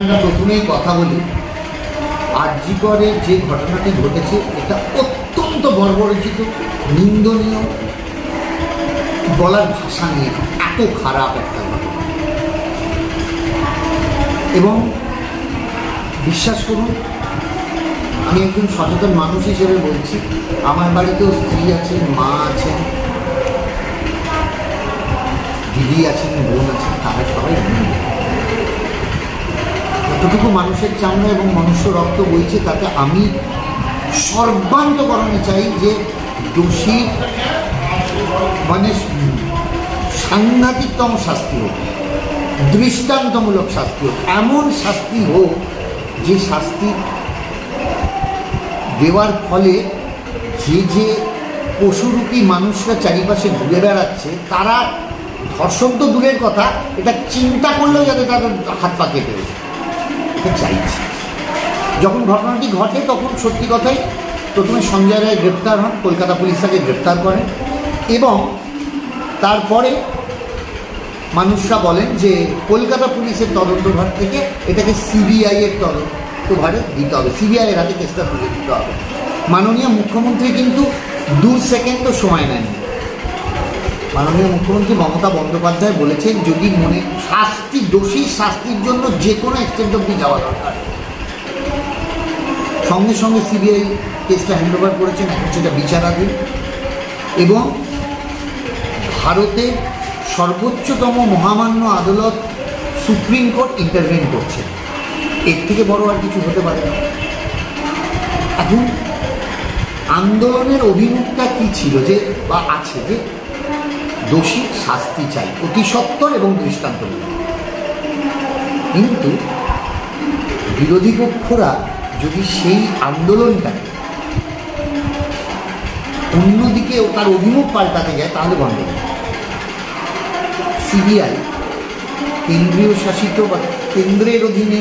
প্রথমেই কথা বলি, আরজি করে যে ঘটনাটি ঘটেছে এটা অত্যন্ত বর্বরচিত, নিন্দনীয়, বলার ভাষা নিয়ে এত খারাপ একটা ঘটনা। এবং বিশ্বাস করুন, আমি একজন সচেতন মানুষ হিসেবে বলছি, আমার বাড়িতেও স্ত্রী আছেন, মা আছেন, দিদি আছেন, বোন আছেন, তারা সবাই যতটুকু মানুষের চামড়া এবং মনুষ্য রক্ত বইছে তাতে আমি সর্বান্তকরণে চাই যে দোষী মানে সাংঘাতিকতম শাস্তি হোক, দৃষ্টান্তমূলক শাস্তি হোক, এমন শাস্তি হোক যে শাস্তি দেওয়ার ফলে যে পশুরূপী মানুষরা চারিপাশে ঘুরে বেড়াচ্ছে তারা ধর্ষণ তো দূরের কথা, এটা চিন্তা করলেও যাতে তাদের হাত পা কেটে ওঠে, এটা চাইছি। যখন ঘটনাটি ঘটে তখন সত্যি কথাই প্রথমে সঞ্জয় রায় গ্রেপ্তার হন, কলকাতা পুলিশ তাকে গ্রেপ্তার করেন এবং তারপরে মানুষরা বলেন যে কলকাতা পুলিশের তদন্তভার থেকে এটাকে সিবিআইয়ের তদন্তভারে দিতে হবে, সিবিআইয়ের হাতে কেসটা তুলে দিতে হবে। মাননীয় মুখ্যমন্ত্রী কিন্তু 2 সেকেন্ডও সময় নেননি। মাননীয় মুখ্যমন্ত্রী মমতা বন্দ্যোপাধ্যায় বলেছেন যদি মনে শাস্তি, দোষীর শাস্তির জন্য যে কোনো এক্সটেন্ট অব্দি যাওয়া দরকার, সঙ্গে সঙ্গে সিবিআই কেসটা হ্যান্ডওভার করেছেন, এখন সেটা বিচারাধীন। এবং ভারতের সর্বোচ্চতম মহামান্য আদালত সুপ্রিম কোর্ট ইন্টারভেন করছে, এর থেকে বড় আর কিছু হতে পারে না। এখন আন্দোলনের অভিমুখটা কী ছিল যে বা আছে যে দোষী শাস্তি চাই অতি সত্বর এবং দৃষ্টান্তমূলক, কিন্তু বিরোধী পক্ষরা যদি সেই আন্দোলনটাকে অন্যদিকে তার অভিমুখ পাল্টাতে যায় তাহলে বন্ধ হবে। সিবিআই কেন্দ্রীয় শাসিত বা কেন্দ্রের অধীনে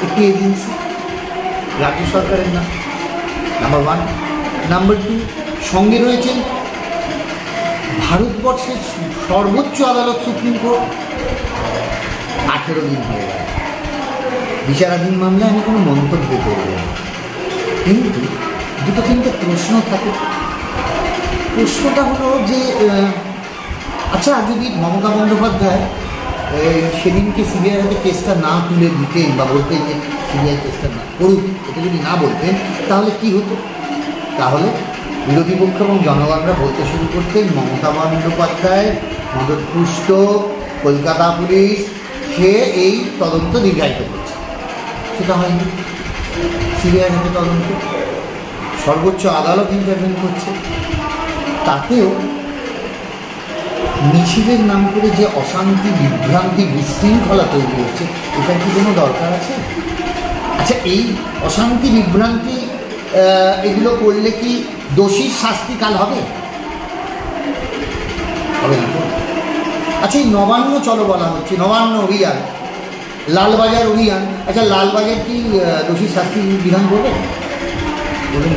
একটি এজেন্সি, রাজ্য সরকারের না, নাম্বার 1। নাম্বার 2, সঙ্গে রয়েছেন ভারতবর্ষের সর্বোচ্চ আদালত সুপ্রিম কোর্ট। 18 দিন হয়ে গেল বিচারাধীন মামলায় আমি কোনো মন্তব্য করব না, কিন্তু দুটো তিনটে প্রশ্ন থাকে। প্রশ্নটা হলো যে আচ্ছা, যদি মমতা বন্দ্যোপাধ্যায় সেদিনকে সিবিআইয়ের হাতে কেসটা না তুলে দিতেন বা বলতেন যে সিবিআই কেসটা না করুক, এটা যদি না বলতেন তাহলে কি হতো? তাহলে বিরোধী পক্ষ এবং জনগণরা বলতে শুরু করতেন মমতা বন্দ্যোপাধ্যায় মদতপুষ্ট কলকাতা পুলিশ সে এই তদন্ত দীর্ঘায়িত করছে। সেটা হয়নি, সিবিআইয়ের হাতে তদন্ত, সর্বোচ্চ আদালত ইন্টারভেন করছে। তাতেও মিছিলের নাম করে যে অশান্তি, বিভ্রান্তি, বিশৃঙ্খলা তৈরি হচ্ছে, এটার কি কোনো দরকার আছে? আচ্ছা, এই অশান্তি, বিভ্রান্তি এগুলো করলে কি দোষীর শাস্তি কাল হবে? হবে না তো। আচ্ছা, এই নবান্ন চলো বলা হচ্ছে, নবান্ন অভিযান, লালবাজার অভিযান, আচ্ছা লালবাজার কি দোষীর শাস্তি বিধান করবে? বলুন।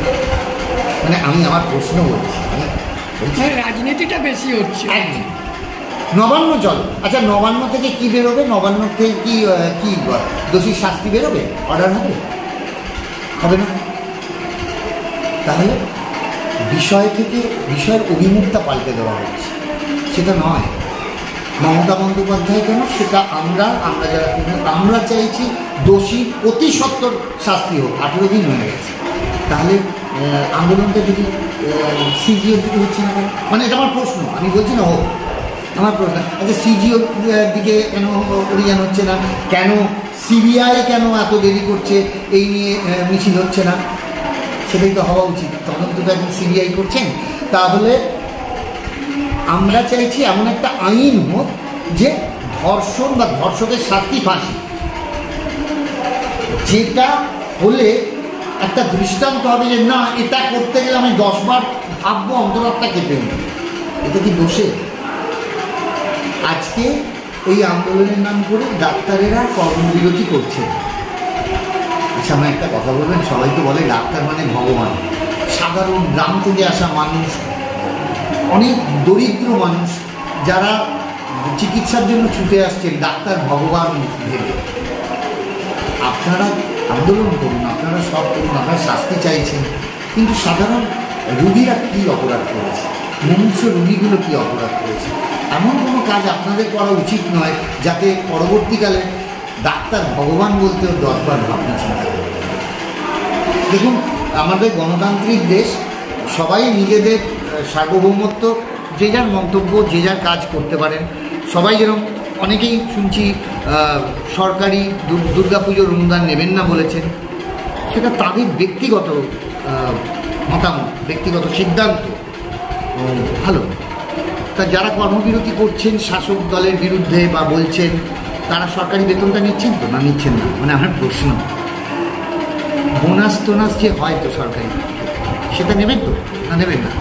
মানে আমি আমার প্রশ্ন বলছি, রাজনীতিটা বেশি হচ্ছে। একদম। নবান্ন চলো, আচ্ছা নবান্ন থেকে কি বেরোবে? নবান্ন থেকে কি দোষীর শাস্তি বেরোবে? অর্ডার হবে? হবে না। তাহলে বিষয় থেকে বিষয়ের অভিমুখটা পাল্টে দেওয়া হচ্ছে, সেটা নয়। মমতা বন্দ্যোপাধ্যায় কেন, সেটা আমরা যারা আমরা চাইছি দোষী অতি সত্বর শাস্তি হোক। 18 দিন হয়ে গেছে, তাহলে আন্দোলনটা যদি সিজিওর দিকে হচ্ছে না, মানে এটা আমার প্রশ্ন, আমি বলছি না হোক, আমার প্রশ্ন। আচ্ছা, সিজিওর দিকে কেন অভিযান হচ্ছে না? কেন সিবিআই কেন এত দেরি করছে এই নিয়ে মিছিল হচ্ছে না? সেটাই তো হওয়া উচিত। তদন্তটা এখন সিবিআই করছেন। তাহলে আমরা চাইছি এমন একটা আইন হোক যে ধর্ষণ বা ধর্ষকের শাস্তি ফাঁসি, যেটা হলে একটা দৃষ্টান্ত হবে যে না, এটা করতে গেলে আমি 10 বার ভাববো, অন্তরাত্মা কেঁপে উঠবে। এটা কি দোষে? আজকে এই আন্দোলনের নাম করে ডাক্তারেরা কর্মবিরতি করছে। আচ্ছা, আমার একটা কথা বলবেন, সবাই তো বলে ডাক্তার মানে ভগবান। সাধারণ গ্রাম থেকে আসা মানুষ, অনেক দরিদ্র মানুষ যারা চিকিৎসার জন্য ছুটে আসছেন ডাক্তার ভগবান ভেবে, আপনারা আন্দোলন করুন, আপনারা সব করুন, আপনারা শাস্তি চাইছেন, কিন্তু সাধারণ রোগীরা কী অপরাধ করেছে, মুমূর্ষ রোগীগুলো কী অপরাধ করেছে? এমন কোনো কাজ আপনাদের করা উচিত নয় যাতে পরবর্তীকালে ডাক্তার ভগবান বলতেও 10 বার ভাবনা চিন্তা করবে। দেখুন, আমাদের গণতান্ত্রিক দেশ, সবাই নিজেদের সার্বভৌমত্ব, যে যার মন্তব্য, যে যার কাজ করতে পারেন। সবাই যেরকম, অনেকেই শুনছি সরকারি দুর্গাপুজোর অনুদান নেবেন না বলেছেন, সেটা তাদের ব্যক্তিগত মতামত, ব্যক্তিগত সিদ্ধান্ত। ভালো, তা যারা কর্মবিরতি করছেন শাসক দলের বিরুদ্ধে বা বলছেন, তারা সরকারি বেতনটা নিচ্ছেন তো, না নিচ্ছেন না? মানে আমার প্রশ্ন, বোনাস টোনাস যে হয় তো সরকারি, সেটা নেবেন তো, না নেবেন না?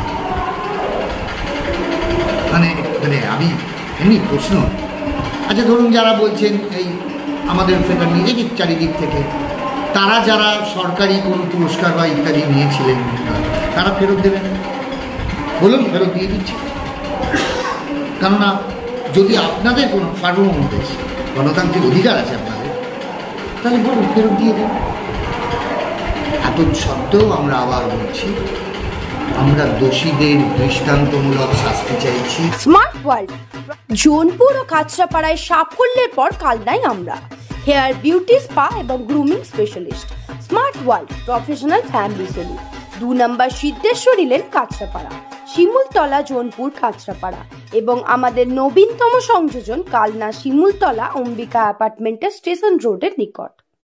মানে মানে আমি এমনি প্রশ্ন। আচ্ছা ধরুন, যারা বলছেন এই আমাদের সেটা নিয়ে চারিদিক থেকে, তারা যারা সরকারি কোনো পুরস্কার বা ইত্যাদি নিয়েছিলেন, তারা ফেরত দেবেন? বলুন, ফেরত দিয়ে দিচ্ছি। কেননা যদি আপনাদের কোনো সার্বভৌম দেশ, গণতান্ত্রিক অধিকার আছে আপনাদের, তাহলে বলুন, ফেরত দিয়ে দেন। এত সত্ত্বেও আমরা আবার বলছি, আমরা দোষীদের দৃষ্টান্তমূলক শাস্তি চাইছি। স্মার্ট ওয়ার্ল্ড, জোনপুর ও কাঁচরাপাড়ায় সাফল্যের পর কালনায় আমরা হেয়ার বিউটি স্পা এবং grooming specialist. Smart world professional family salon, 2 number Siddheshwari lane, Kanchrapara, Shimultala, Jonpur, Kanchrapara এবং আমাদের নবীনতম সংযোজন কালনা শিমুলতলা অম্বিকা অ্যাপার্টমেন্টের স্টেশন রোডের নিকট।